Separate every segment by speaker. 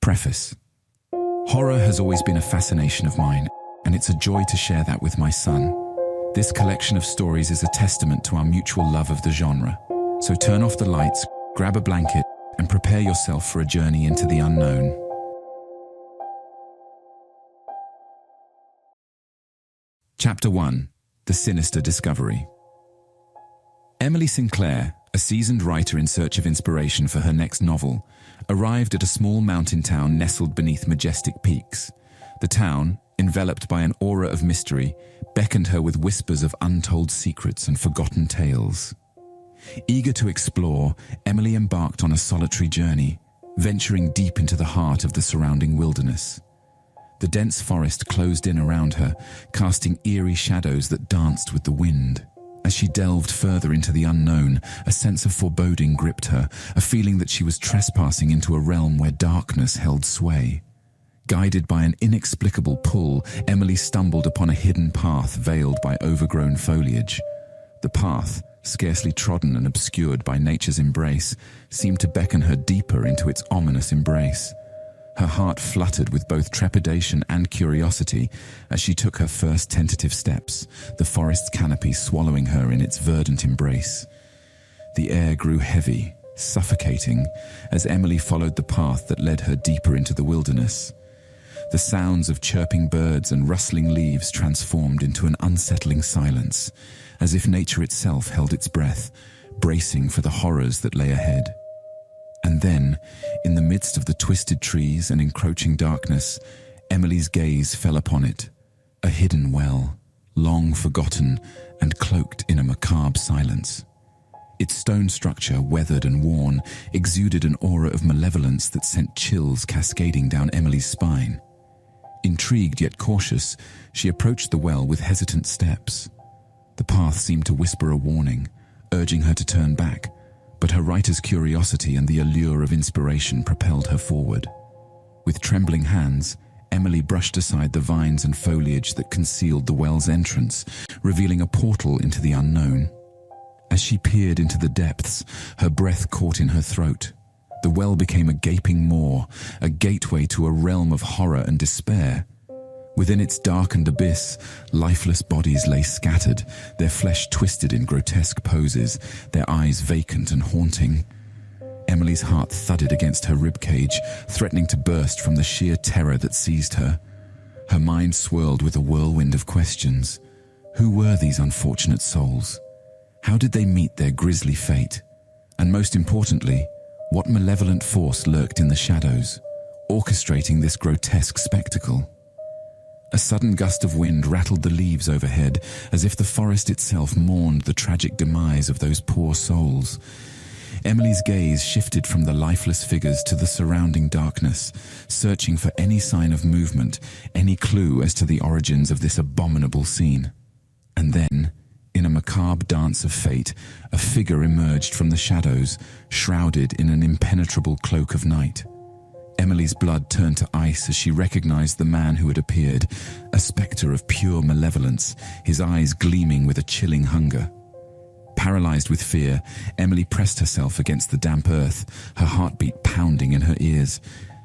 Speaker 1: Preface. Horror has always been a fascination of mine, and it's a joy to share that with my son. This collection of stories is a testament to our mutual love of the genre. So turn off the lights, grab a blanket, and prepare yourself for a journey into the unknown. Chapter 1. The Sinister Discovery. Emily Sinclair, a seasoned writer in search of inspiration for her next novel, arrived at a small mountain town nestled beneath majestic peaks. The town, enveloped by an aura of mystery, beckoned her with whispers of untold secrets and forgotten tales. Eager to explore, Emily embarked on a solitary journey, venturing deep into the heart of the surrounding wilderness. The dense forest closed in around her, casting eerie shadows that danced with the wind. As she delved further into the unknown, a sense of foreboding gripped her, a feeling that she was trespassing into a realm where darkness held sway. Guided by an inexplicable pull, Emily stumbled upon a hidden path veiled by overgrown foliage. The path, scarcely trodden and obscured by nature's embrace, seemed to beckon her deeper into its ominous embrace. Her heart fluttered with both trepidation and curiosity as she took her first tentative steps, the forest's canopy swallowing her in its verdant embrace. The air grew heavy, suffocating, as Emily followed the path that led her deeper into the wilderness. The sounds of chirping birds and rustling leaves transformed into an unsettling silence, as if nature itself held its breath, bracing for the horrors that lay ahead. And then, in the midst of the twisted trees and encroaching darkness, Emily's gaze fell upon it, a hidden well, long forgotten and cloaked in a macabre silence. Its stone structure, weathered and worn, exuded an aura of malevolence that sent chills cascading down Emily's spine. Intrigued yet cautious, she approached the well with hesitant steps. The path seemed to whisper a warning, urging her to turn back, but her writer's curiosity and the allure of inspiration propelled her forward. With trembling hands, Emily brushed aside the vines and foliage that concealed the well's entrance, revealing a portal into the unknown. As she peered into the depths, her breath caught in her throat. The well became a gaping maw, a gateway to a realm of horror and despair. Within its darkened abyss, lifeless bodies lay scattered, their flesh twisted in grotesque poses, their eyes vacant and haunting. Emily's heart thudded against her ribcage, threatening to burst from the sheer terror that seized her. Her mind swirled with a whirlwind of questions. Who were these unfortunate souls? How did they meet their grisly fate? And most importantly, what malevolent force lurked in the shadows, orchestrating this grotesque spectacle? A sudden gust of wind rattled the leaves overhead, as if the forest itself mourned the tragic demise of those poor souls. Emily's gaze shifted from the lifeless figures to the surrounding darkness, searching for any sign of movement, any clue as to the origins of this abominable scene. And then, in a macabre dance of fate, a figure emerged from the shadows, shrouded in an impenetrable cloak of night. Emily's blood turned to ice as she recognized the man who had appeared, a specter of pure malevolence, his eyes gleaming with a chilling hunger. Paralyzed with fear, Emily pressed herself against the damp earth, her heartbeat pounding in her ears.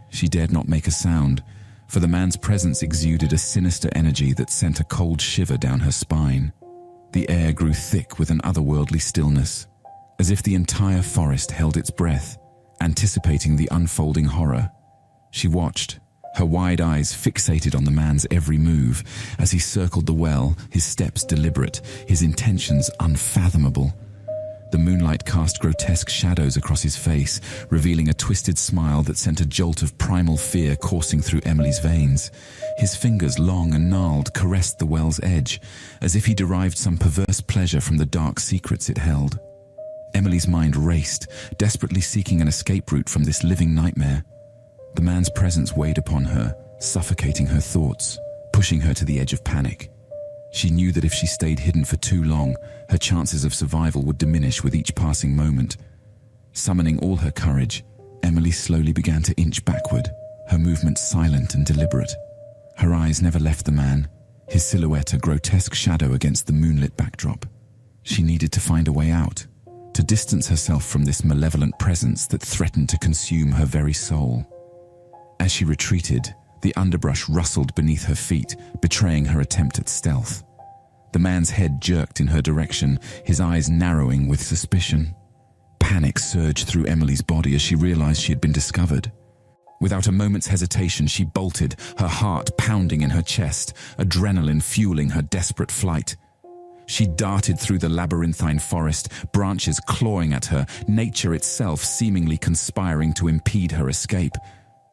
Speaker 1: She dared not make a sound, for the man's presence exuded a sinister energy that sent a cold shiver down her spine. The air grew thick with an otherworldly stillness, as if the entire forest held its breath, anticipating the unfolding horror. She watched, her wide eyes fixated on the man's every move, as he circled the well, his steps deliberate, his intentions unfathomable. The moonlight cast grotesque shadows across his face, revealing a twisted smile that sent a jolt of primal fear coursing through Emily's veins. His fingers, long and gnarled, caressed the well's edge, as if he derived some perverse pleasure from the dark secrets it held. Emily's mind raced, desperately seeking an escape route from this living nightmare. The man's presence weighed upon her, suffocating her thoughts, pushing her to the edge of panic. She knew that if she stayed hidden for too long, her chances of survival would diminish with each passing moment. Summoning all her courage, Emily slowly began to inch backward, her movements silent and deliberate. Her eyes never left the man, his silhouette a grotesque shadow against the moonlit backdrop. She needed to find a way out, to distance herself from this malevolent presence that threatened to consume her very soul. As As she retreated, the underbrush rustled beneath her feet, betraying her attempt at stealth. The man's head jerked in her direction, his eyes narrowing with suspicion. Panic surged through Emily's body as she realized she had been discovered. Without a moment's hesitation, she bolted, her heart pounding in her chest, adrenaline fueling her desperate flight. She darted through the labyrinthine forest, branches clawing at her, nature itself seemingly conspiring to impede her escape.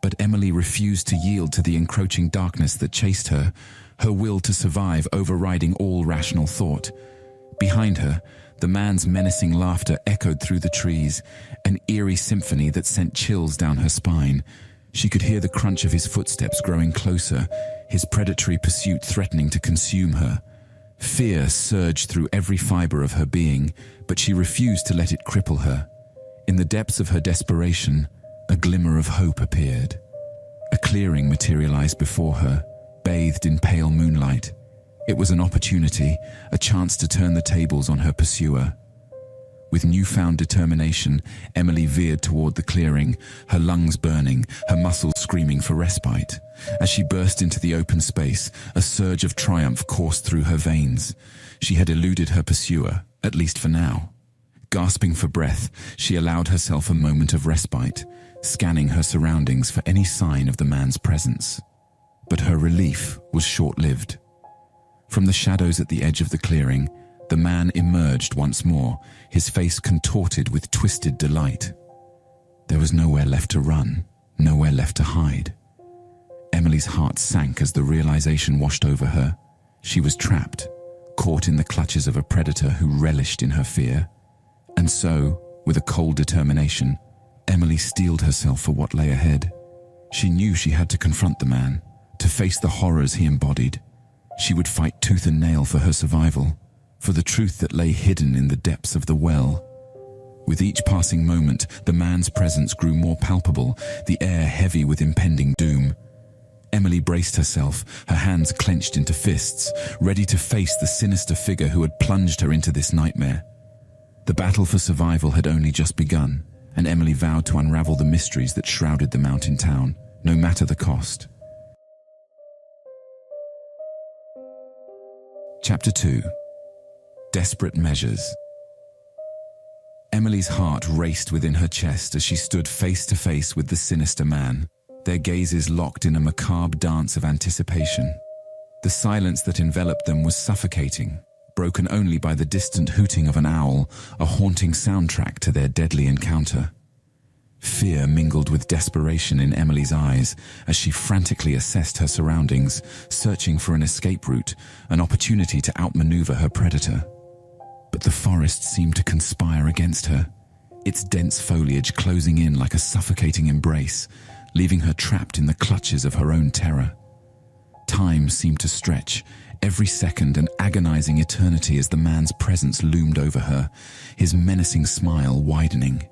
Speaker 1: But Emily refused to yield to the encroaching darkness that chased her, her will to survive overriding all rational thought. Behind her, the man's menacing laughter echoed through the trees, an eerie symphony that sent chills down her spine. She could hear the crunch of his footsteps growing closer, his predatory pursuit threatening to consume her. Fear surged through every fiber of her being, but she refused to let it cripple her. In the depths of her desperation, a glimmer of hope appeared. A clearing materialized before her, bathed in pale moonlight. It was an opportunity, a chance to turn the tables on her pursuer. With newfound determination, Emily veered toward the clearing, her lungs burning, her muscles screaming for respite. As she burst into the open space, a surge of triumph coursed through her veins. She had eluded her pursuer, at least for now. Gasping for breath, she allowed herself a moment of respite, scanning her surroundings for any sign of the man's presence. But her relief was short-lived. From the shadows at the edge of the clearing, the man emerged once more, his face contorted with twisted delight. There was nowhere left to run, nowhere left to hide. Emily's heart sank as the realization washed over her. She was trapped, caught in the clutches of a predator who relished in her fear. And so, with a cold determination, Emily steeled herself for what lay ahead. She knew she had to confront the man, to face the horrors he embodied. She would fight tooth and nail for her survival, for the truth that lay hidden in the depths of the well. With each passing moment, the man's presence grew more palpable, the air heavy with impending doom. Emily braced herself, her hands clenched into fists, ready to face the sinister figure who had plunged her into this nightmare. The battle for survival had only just begun, and Emily vowed to unravel the mysteries that shrouded the mountain town, no matter the cost. Chapter 2. Desperate Measures. Emily's heart raced within her chest as she stood face to face with the sinister man, their gazes locked in a macabre dance of anticipation. The silence that enveloped them was suffocating, broken only by the distant hooting of an owl, a haunting soundtrack to their deadly encounter. Fear mingled with desperation in Emily's eyes as she frantically assessed her surroundings, searching for an escape route, an opportunity to outmaneuver her predator. But the forest seemed to conspire against her, its dense foliage closing in like a suffocating embrace, leaving her trapped in the clutches of her own terror. Time seemed to stretch, every second an agonizing eternity as the man's presence loomed over her, his menacing smile widening.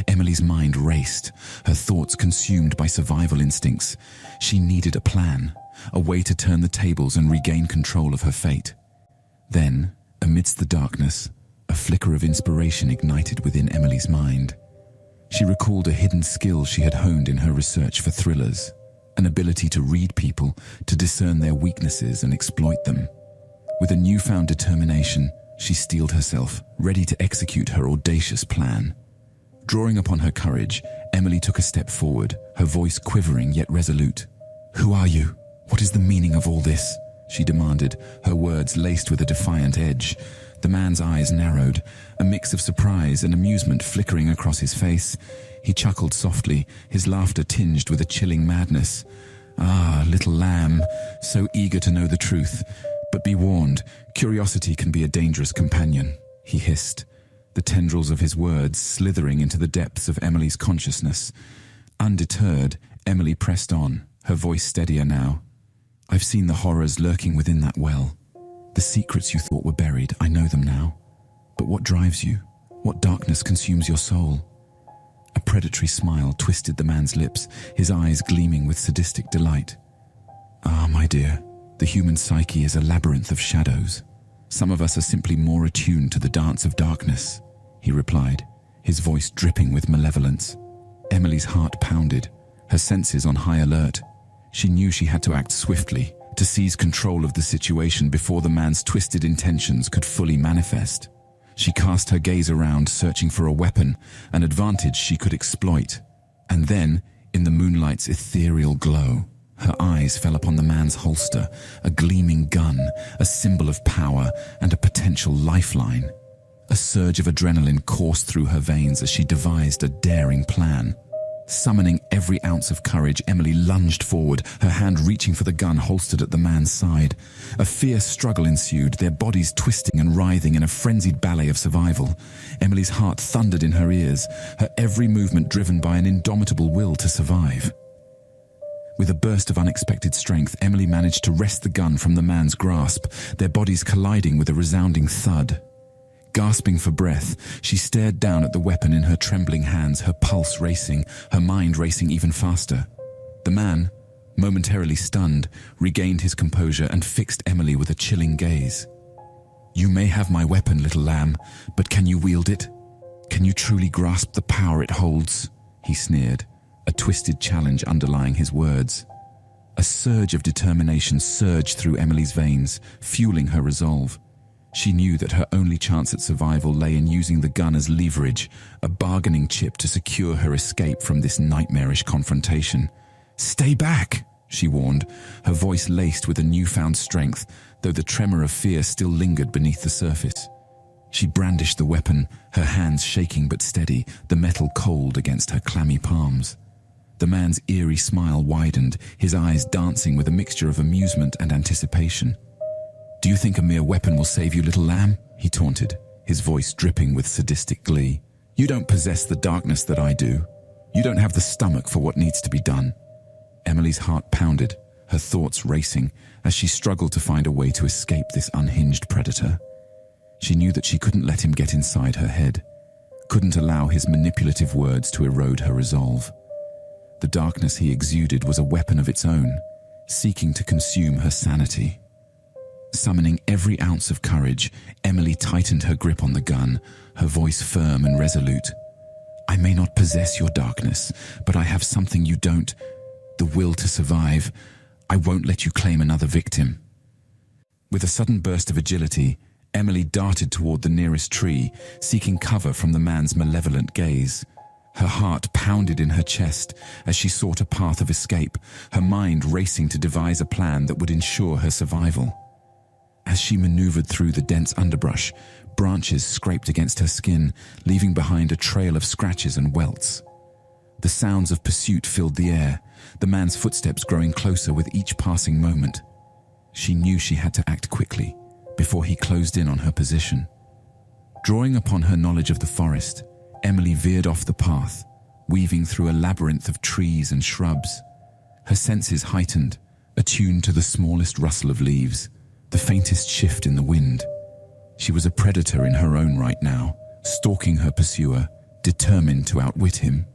Speaker 1: Emily's mind raced, her thoughts consumed by survival instincts. She needed a plan, a way to turn the tables and regain control of her fate. Then, amidst the darkness, a flicker of inspiration ignited within Emily's mind. She recalled a hidden skill she had honed in her research for thrillers, an ability to read people, to discern their weaknesses and exploit them. With a newfound determination, she steeled herself, ready to execute her audacious plan. Drawing upon her courage, Emily took a step forward, her voice quivering yet resolute. "Who are you? What is the meaning of all this?" she demanded, her words laced with a defiant edge. The man's eyes narrowed, a mix of surprise and amusement flickering across his face. He chuckled softly, his laughter tinged with a chilling madness. "Ah, little lamb, so eager to know the truth. But be warned, curiosity can be a dangerous companion," he hissed, the tendrils of his words slithering into the depths of Emily's consciousness. Undeterred, Emily pressed on, her voice steadier now. "I've seen the horrors lurking within that well. The secrets you thought were buried, I know them now. But what drives you? What darkness consumes your soul?" A predatory smile twisted the man's lips, his eyes gleaming with sadistic delight. "Ah, my dear, the human psyche is a labyrinth of shadows. Some of us are simply more attuned to the dance of darkness," he replied, his voice dripping with malevolence. Emily's heart pounded, her senses on high alert. She knew she had to act swiftly, to seize control of the situation before the man's twisted intentions could fully manifest. She cast her gaze around, searching for a weapon, an advantage she could exploit. And then, in the moonlight's ethereal glow, her eyes fell upon the man's holster, a gleaming gun, a symbol of power and a potential lifeline. A surge of adrenaline coursed through her veins as she devised a daring plan. Summoning every ounce of courage, Emily lunged forward, her hand reaching for the gun holstered at the man's side. A fierce struggle ensued, their bodies twisting and writhing in a frenzied ballet of survival. Emily's heart thundered in her ears, her every movement driven by an indomitable will to survive. With a burst of unexpected strength, Emily managed to wrest the gun from the man's grasp, their bodies colliding with a resounding thud. Gasping for breath, she stared down at the weapon in her trembling hands, her pulse racing, her mind racing even faster. The man, momentarily stunned, regained his composure and fixed Emily with a chilling gaze. "You may have my weapon, little lamb, but can you wield it? Can you truly grasp the power it holds?" he sneered, a twisted challenge underlying his words. A surge of determination surged through Emily's veins, fueling her resolve. She knew that her only chance at survival lay in using the gun as leverage, a bargaining chip to secure her escape from this nightmarish confrontation. "Stay back," she warned, her voice laced with a newfound strength, though the tremor of fear still lingered beneath the surface. She brandished the weapon, her hands shaking but steady, the metal cold against her clammy palms. The man's eerie smile widened, his eyes dancing with a mixture of amusement and anticipation. "Do you think a mere weapon will save you, little lamb?" he taunted, his voice dripping with sadistic glee. "You don't possess the darkness that I do. You don't have the stomach for what needs to be done." Emily's heart pounded, her thoughts racing, as she struggled to find a way to escape this unhinged predator. She knew that she couldn't let him get inside her head, couldn't allow his manipulative words to erode her resolve. The darkness he exuded was a weapon of its own, seeking to consume her sanity. Summoning every ounce of courage, Emily tightened her grip on the gun, her voice firm and resolute. "I may not possess your darkness, but I have something you don't, the will to survive. I won't let you claim another victim." With a sudden burst of agility, Emily darted toward the nearest tree, seeking cover from the man's malevolent gaze. Her heart pounded in her chest as she sought a path of escape, her mind racing to devise a plan that would ensure her survival. As she maneuvered through the dense underbrush, branches scraped against her skin, leaving behind a trail of scratches and welts. The sounds of pursuit filled the air, the man's footsteps growing closer with each passing moment. She knew she had to act quickly, before he closed in on her position. Drawing upon her knowledge of the forest, Emily veered off the path, weaving through a labyrinth of trees and shrubs. Her senses heightened, attuned to the smallest rustle of leaves, the faintest shift in the wind. She was a predator in her own right now, stalking her pursuer, determined to outwit him.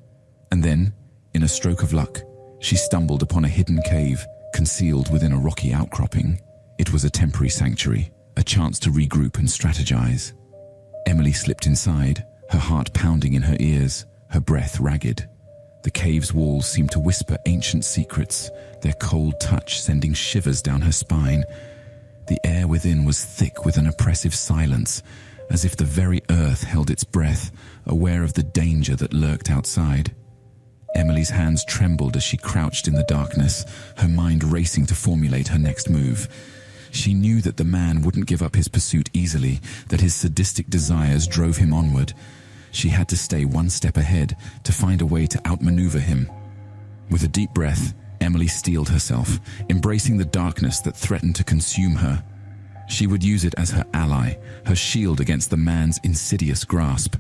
Speaker 1: And then, in a stroke of luck, she stumbled upon a hidden cave, concealed within a rocky outcropping. It was a temporary sanctuary, a chance to regroup and strategize. Emily slipped inside, her heart pounding in her ears, her breath ragged. The cave's walls seemed to whisper ancient secrets, their cold touch sending shivers down her spine. The air within was thick with an oppressive silence, as if the very earth held its breath, aware of the danger that lurked outside. Emily's hands trembled as she crouched in the darkness, her mind racing to formulate her next move. She knew that the man wouldn't give up his pursuit easily, that his sadistic desires drove him onward. She had to stay one step ahead, to find a way to outmaneuver him. With a deep breath, Emily steeled herself, embracing the darkness that threatened to consume her. She would use it as her ally, her shield against the man's insidious grasp.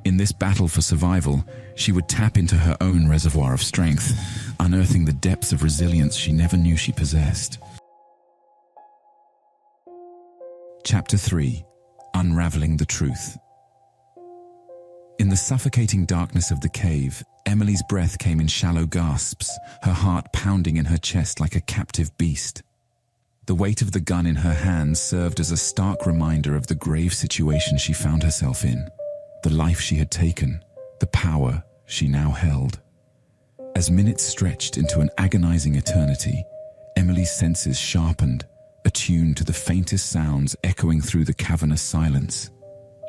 Speaker 1: In this battle for survival, she would tap into her own reservoir of strength, unearthing the depths of resilience she never knew she possessed. Chapter 3. Unraveling the Truth. In the suffocating darkness of the cave, Emily's breath came in shallow gasps, her heart pounding in her chest like a captive beast. The weight of the gun in her hand served as a stark reminder of the grave situation she found herself in, the life she had taken, the power she now held. As minutes stretched into an agonizing eternity, Emily's senses sharpened, attuned to the faintest sounds echoing through the cavernous silence.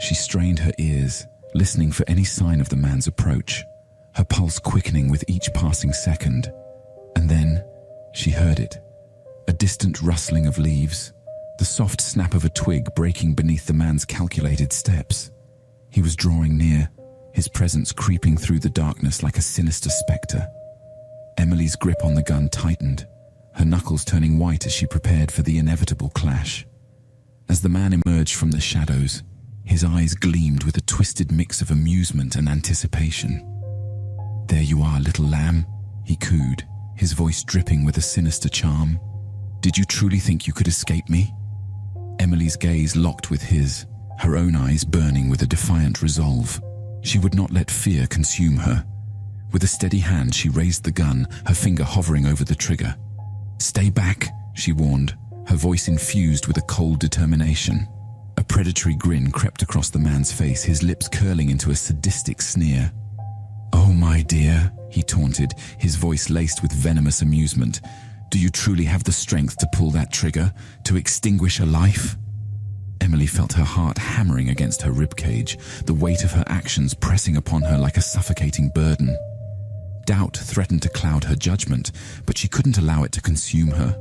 Speaker 1: She strained her ears, listening for any sign of the man's approach, her pulse quickening with each passing second. And then she heard it, a distant rustling of leaves, the soft snap of a twig breaking beneath the man's calculated steps. He was drawing near, his presence creeping through the darkness like a sinister spectre. Emily's grip on the gun tightened, her knuckles turning white as she prepared for the inevitable clash. As the man emerged from the shadows, his eyes gleamed with a twisted mix of amusement and anticipation. "There you are, little lamb," he cooed, his voice dripping with a sinister charm. "Did you truly think you could escape me?" Emily's gaze locked with his, her own eyes burning with a defiant resolve. She would not let fear consume her. With a steady hand, she raised the gun, her finger hovering over the trigger. "Stay back," she warned, her voice infused with a cold determination. A predatory grin crept across the man's face, his lips curling into a sadistic sneer. "Oh, my dear," he taunted, his voice laced with venomous amusement. "Do you truly have the strength to pull that trigger, to extinguish a life?" Emily felt her heart hammering against her ribcage, the weight of her actions pressing upon her like a suffocating burden. Doubt threatened to cloud her judgment, but she couldn't allow it to consume her.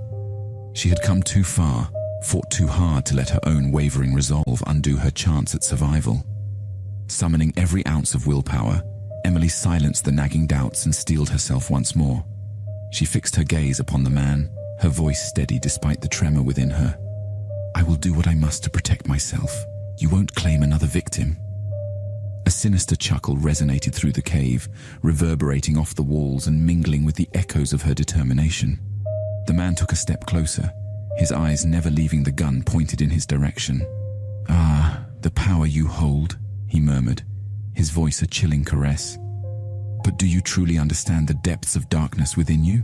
Speaker 1: She had come too far, fought too hard to let her own wavering resolve undo her chance at survival. Summoning every ounce of willpower, Emily silenced the nagging doubts and steeled herself once more. She fixed her gaze upon the man, her voice steady despite the tremor within her. "I will do what I must to protect myself. You won't claim another victim." A sinister chuckle resonated through the cave, reverberating off the walls and mingling with the echoes of her determination. The man took a step closer, his eyes never leaving the gun pointed in his direction. "Ah, the power you hold," he murmured, his voice a chilling caress. "But do you truly understand the depths of darkness within you?"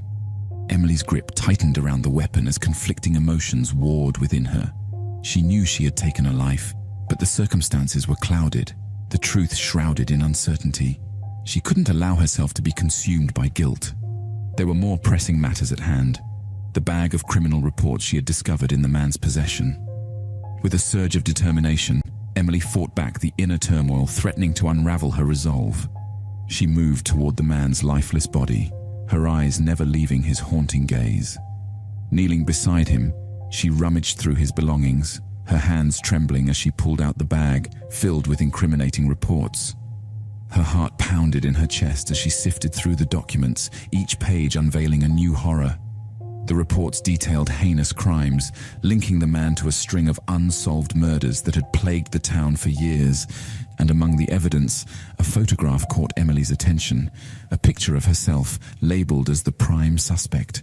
Speaker 1: Emily's grip tightened around the weapon as conflicting emotions warred within her. She knew she had taken a life, but the circumstances were clouded, the truth shrouded in uncertainty. She couldn't allow herself to be consumed by guilt. There were more pressing matters at hand, the bag of criminal reports she had discovered in the man's possession. With a surge of determination, Emily fought back the inner turmoil threatening to unravel her resolve. She moved toward the man's lifeless body, her eyes never leaving his haunting gaze. Kneeling beside him, she rummaged through his belongings, her hands trembling as she pulled out the bag filled with incriminating reports. Her heart pounded in her chest as she sifted through the documents, each page unveiling a new horror. The reports detailed heinous crimes, linking the man to a string of unsolved murders that had plagued the town for years. And among the evidence, a photograph caught Emily's attention, a picture of herself labeled as the prime suspect.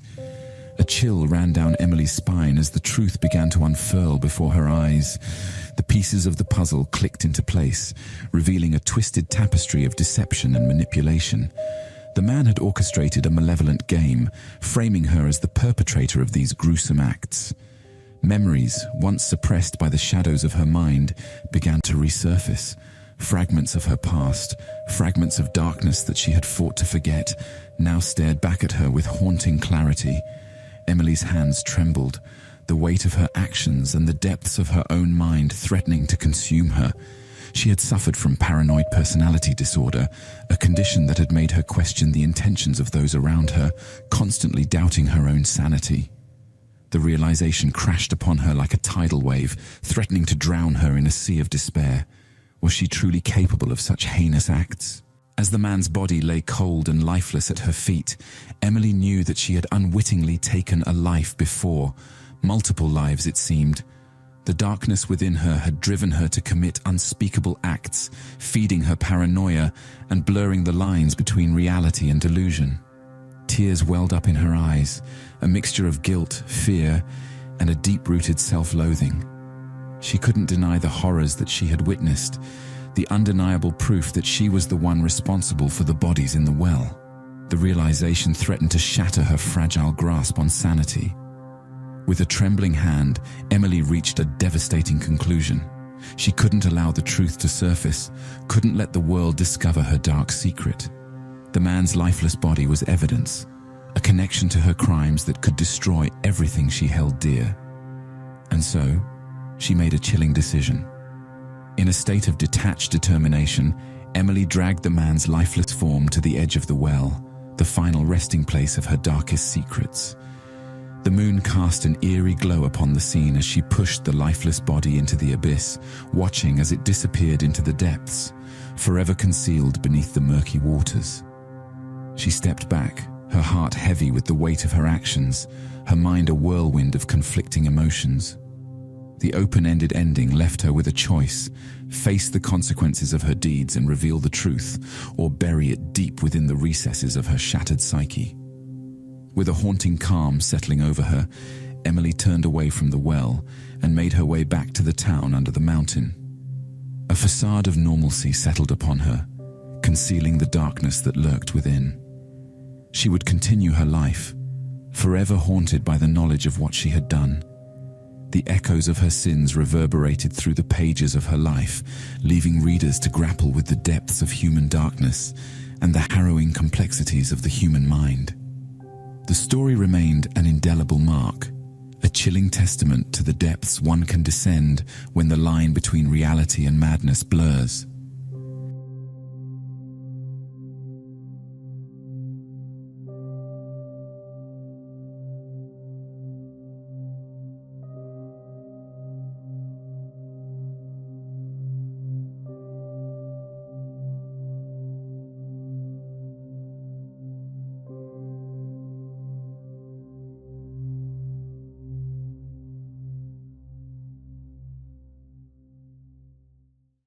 Speaker 1: A chill ran down Emily's spine as the truth began to unfurl before her eyes. The pieces of the puzzle clicked into place, revealing a twisted tapestry of deception and manipulation. The man had orchestrated a malevolent game, framing her as the perpetrator of these gruesome acts. Memories, once suppressed by the shadows of her mind, began to resurface. Fragments of her past, fragments of darkness that she had fought to forget, now stared back at her with haunting clarity. Emily's hands trembled, the weight of her actions and the depths of her own mind threatening to consume her. She had suffered from paranoid personality disorder, a condition that had made her question the intentions of those around her, constantly doubting her own sanity. The realization crashed upon her like a tidal wave, threatening to drown her in a sea of despair. Was she truly capable of such heinous acts? As the man's body lay cold and lifeless at her feet, Emily knew that she had unwittingly taken a life before. Multiple lives, it seemed. The darkness within her had driven her to commit unspeakable acts, feeding her paranoia and blurring the lines between reality and delusion. Tears welled up in her eyes, a mixture of guilt, fear, and a deep-rooted self-loathing. She couldn't deny the horrors that she had witnessed, the undeniable proof that she was the one responsible for the bodies in the well. The realization threatened to shatter her fragile grasp on sanity. With a trembling hand, Emily reached a devastating conclusion. She couldn't allow the truth to surface, couldn't let the world discover her dark secret. The man's lifeless body was evidence, a connection to her crimes that could destroy everything she held dear. And so, she made a chilling decision. In a state of detached determination, Emily dragged the man's lifeless form to the edge of the well, the final resting place of her darkest secrets. The moon cast an eerie glow upon the scene as she pushed the lifeless body into the abyss, watching as it disappeared into the depths, forever concealed beneath the murky waters. She stepped back, her heart heavy with the weight of her actions, her mind a whirlwind of conflicting emotions. The open-ended ending left her with a choice: face the consequences of her deeds and reveal the truth, or bury it deep within the recesses of her shattered psyche. With a haunting calm settling over her, Emily turned away from the well and made her way back to the town under the mountain. A facade of normalcy settled upon her, concealing the darkness that lurked within. She would continue her life, forever haunted by the knowledge of what she had done. The echoes of her sins reverberated through the pages of her life, leaving readers to grapple with the depths of human darkness and the harrowing complexities of the human mind. The story remained an indelible mark, a chilling testament to the depths one can descend when the line between reality and madness blurs.